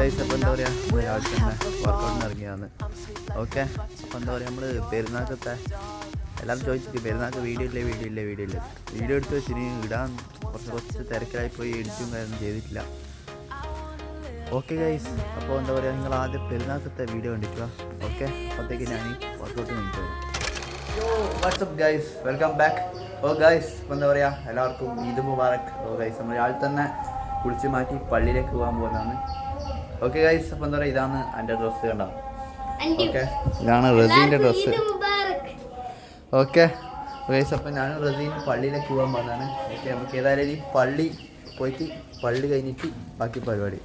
Guys അപ്പോൾ എന്താ പറയുക രാവിലെ തന്നെ വർക്കൗട്ടിന് ഇറങ്ങിയതാണ്. ഓക്കെ അപ്പോൾ എന്താ പറയുക നമ്മൾ പെരുന്നാൾക്കത്തെ എല്ലാവരും ചോദിച്ചിട്ട് പെരുന്നാൾക്ക് വീഡിയോ എടുത്ത് വെച്ചിന് ഇടാൻ കുറച്ച് തിരക്കിലായി പോയി എഡിറ്റും കാര്യമൊന്നും ചെയ്തിട്ടില്ല. ഓക്കെ ഗൈസ് അപ്പോൾ എന്താ പറയുക നിങ്ങൾ ആദ്യം പെരുന്നാൾക്കത്തെ വീഡിയോ കണ്ടിക്കുക. ഓക്കെ അപ്പോഴത്തേക്ക് ഞാൻ വർക്കൗട്ട് കഴിഞ്ഞിട്ട് WhatsApp guys welcome back. Guys ഇപ്പോൾ എന്താ പറയുക എല്ലാവർക്കും ഈദ് മുബാറക്. ഗൈസ് നമ്മൾ രാവിലെ തന്നെ കുളിച്ച് മാറ്റി പള്ളിയിലേക്ക് പോകാൻ പോകുന്നതാണ്. ഓക്കെ ഗൈസ് അപ്പോൾ എന്താ പറയുക ഇതാണ് എൻ്റെ ഡ്രസ്സ് കണ്ടോ. ഓക്കെ ഇതാണ് റസീൻ്റെ ഡ്രസ്സ്. ഓക്കെ ഗൈസ് അപ്പോൾ ഞാൻ റസീന് പള്ളിയിലേക്ക് പോകാൻ പോകുന്നതാണ്. ഓക്കെ നമുക്ക് ഏതായാലും ഈ പള്ളി പോയിട്ട് പള്ളി കഴിഞ്ഞിട്ട് ബാക്കി പരിപാടി.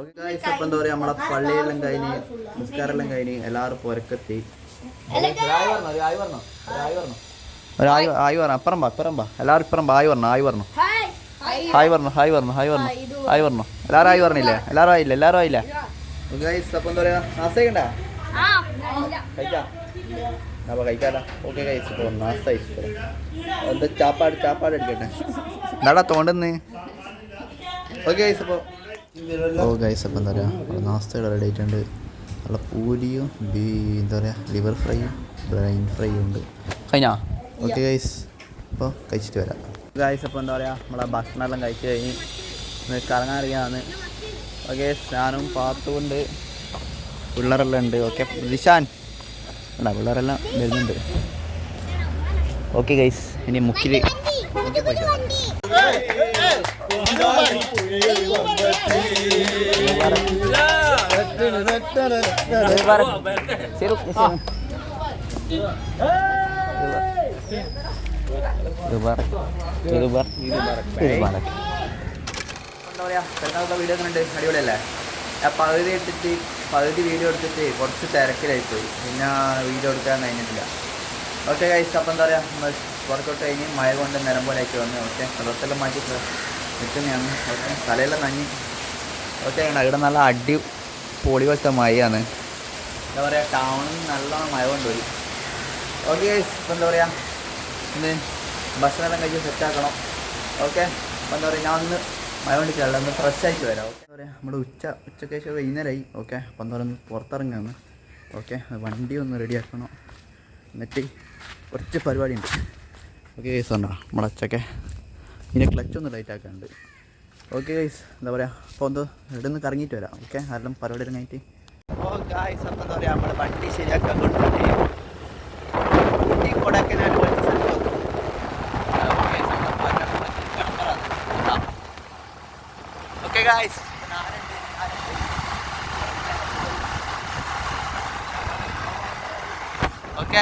ഓക്കെ ഗൈസ് അപ്പോൾ എന്താ പറയുക നമ്മളെ പള്ളിയെല്ലാം കഴിഞ്ഞ് നിസ്കാരമെല്ലാം കഴിഞ്ഞ് എല്ലാവരും പുരക്കെത്തി. അപ്പുറം പാ എല്ലാവരും ഇപ്പുറം ആയി പറഞ്ഞു എല്ലാവരും ആയി പറഞ്ഞില്ലേ? എല്ലാവരും ആയില്ലേ? ഗൈസ് അപ്പോൾ എന്താ പറയുക നാസ്തയ്ക്കണ്ട കഴിക്കാം അപ്പോൾ കഴിക്കാമല്ലോ. ഓക്കെ ഗൈസ് ഇപ്പോൾ നാസ്ത കഴിച്ചു എന്താ ചാപ്പാട് അടിക്കട്ടെ എന്താടാ തോണ്ടുന്ന്. ഓക്കെ ഗൈസ് അപ്പോൾ ഗൈസ് അപ്പോൾ എന്താ പറയുക നാസ്തയുടെ റെഡി ആയിട്ടുണ്ട്. നല്ല പൂരിയും എന്താ പറയുക ലിവർ ഫ്രൈയും ബ്രെയിൻ ഫ്രൈയും ഉണ്ട് കഴിഞ്ഞാ. ഓക്കെ ഗൈസ് അപ്പോൾ കഴിച്ചിട്ട് വരാം. ഗൈസ് അപ്പോൾ എന്താ പറയുക നമ്മളെ ഭക്ഷണമെല്ലാം കഴിച്ച് കഴിഞ്ഞ് കറങ്ങാറിയാണ്. ഓക്കെ ഞാനും പാത്തുണ്ട് പിള്ളേരെല്ലാം ഉണ്ട്. ഓക്കെ ദിശാൻ ഉണ്ടാ പിള്ളേരെല്ലാം വരുന്നുണ്ട്. ഓക്കെ ഗൈസ് ഇനി മുക്കിൽ എന്താ പറയുക പെരുന്നാളത്തെ വീഡിയോ ഒക്കെ ഉണ്ട് അടിപൊളിയല്ലേ? പകുതി വീഡിയോ എടുത്തിട്ട് കുറച്ച് തിരക്കിലായിപ്പോയി പിന്നെ വീഡിയോ എടുക്കാൻ കഴിഞ്ഞിട്ടില്ല. ഓക്കെ ഗൈസ് അപ്പോൾ എന്താ പറയുക നമ്മൾ വർക്കൗട്ട് കഴിഞ്ഞ് മഴ കൊണ്ട് നിലം പോലെ ആക്കി വന്നു. ഓക്കെ ഡ്രസ്സെല്ലാം മാറ്റി നിൽക്കുന്നതാണ്. ഓക്കെ തലയെല്ലാം നഞ്ഞ്. ഓക്കെ ഇവിടെ നല്ല അടി പൊളി വെച്ച മഴയാണ്. എന്താ പറയുക ടൗണിൽ നല്ലോണം മഴ കൊണ്ടുപോയി. ഓക്കെ ഗൈസ് ഇപ്പോൾ എന്താ പറയുക ഇന്ന് ഭക്ഷണമെല്ലാം കഴിച്ച് സെറ്റാക്കണം. ഓക്കെ അപ്പോൾ എന്താ പറയുക ഞാൻ ഒന്ന് മഴ കൊണ്ടിട്ടില്ല ഒന്ന് ഫ്രഷ് ആയിട്ട് വരാം. ഓക്കെ എന്താ പറയുക നമ്മുടെ ഉച്ചയ്ക്ക് ശേഷം വൈകുന്നേരമായി. ഓക്കെ അപ്പോൾ എന്താ പറയുക പുറത്തിറങ്ങുകയാണ്. ഓക്കെ വണ്ടി ഒന്ന് റെഡിയാക്കണം എന്നിട്ട് കുറച്ച് പരിപാടി ഉണ്ട്. ഓക്കെ ഗൈസ് ഉണ്ടോ നമ്മുടെ ഉച്ചയ്ക്ക് ഇതിൻ്റെ ക്ലച്ച് ഒന്ന് ലൈറ്റ് ആക്കാനുണ്ട്. ഓക്കെ ഗൈസ് എന്താ പറയുക അപ്പോൾ എന്തോ ഇവിടെ നിന്ന് കറങ്ങിയിട്ട് വരാം. ഓക്കെ ആരെല്ലാം പരിപാടി ഇറങ്ങിയിട്ട് ഗൈസ് അപ്പോൾ എന്താ പറയുക നമ്മുടെ വണ്ടി ശരിയാക്കാൻ കൊണ്ടുപോയി കൊടക്കനാൽ പോലത്തെ സ്ഥലത്ത് വന്നു. Okay guys okay